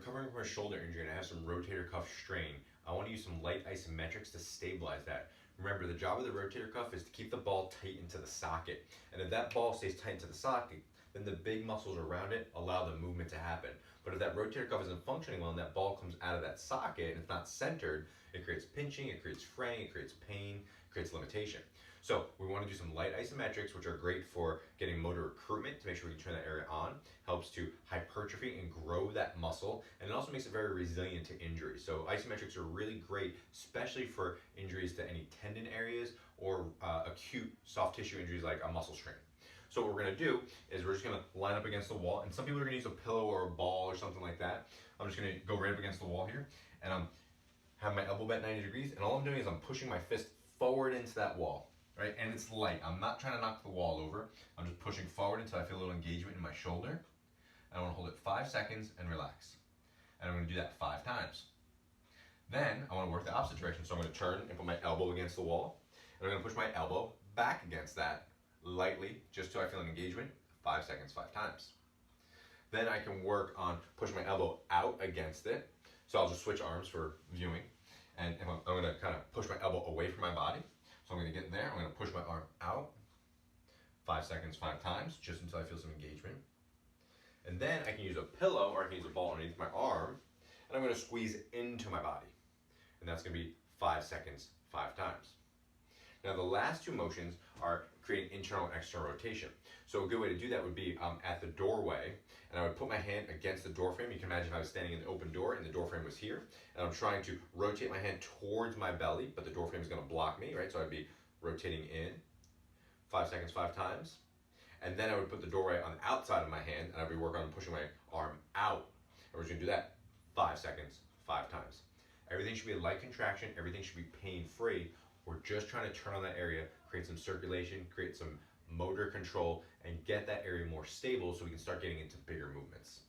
recovering from a shoulder injury and I have some rotator cuff strain, I want to use some light isometrics to stabilize that. Remember, the job of the rotator cuff is to keep the ball tight into the socket. And if that ball stays tight into the socket, then the big muscles around it allow the movement to happen. But if that rotator cuff isn't functioning well and that ball comes out of that socket and it's not centered, it creates pinching, it creates fraying, it creates pain, it creates limitation. So we want to do some light isometrics, which are great for getting motor recruitment to make sure we can turn that area on. Helps to hypertrophy and grow that muscle, and it also makes it very resilient to injury. So isometrics are really great, especially for injuries to any tendon areas or acute soft tissue injuries like a muscle strain. So what we're going to do is we're just going to line up against the wall, and some people are going to use a pillow or a ball or something like that. I'm just going to go right up against the wall here, and I'm have my elbow bent 90 degrees, and all I'm doing is I'm pushing my fist forward into that wall. Right, and it's light. I'm not trying to knock the wall over. I'm just pushing forward until I feel a little engagement in my shoulder. And I want to hold it 5 seconds and relax. And I'm going to do that 5 times. Then I want to work the opposite direction. So I'm going to turn and put my elbow against the wall. And I'm going to push my elbow back against that lightly, just till I feel an engagement. 5 seconds, 5 times. Then I can work on pushing my elbow out against it. So I'll just switch arms for viewing. And I'm going to kind of push my elbow away from my body. So I'm going to get there, I'm going to push my arm out, 5 seconds, 5 times, just until I feel some engagement. And then I can use a pillow or I can use a ball underneath my arm, and I'm going to squeeze into my body. And that's going to be 5 seconds, 5 times. Now the last 2 motions are creating internal and external rotation. So a good way to do that would be at the doorway, and I would put my hand against the door frame. You can imagine if I was standing in the open door and the door frame was here, and I'm trying to rotate my hand towards my belly, but the door frame is going to block me, right? So I'd be rotating in 5 seconds, 5 times. And then I would put the doorway on the outside of my hand, and I'd be working on pushing my arm out. And we're just going to do that 5 seconds, 5 times. Everything should be a light contraction. Everything should be pain-free. We're just trying to turn on that area, create some circulation, create some motor control, and get that area more stable so we can start getting into bigger movements.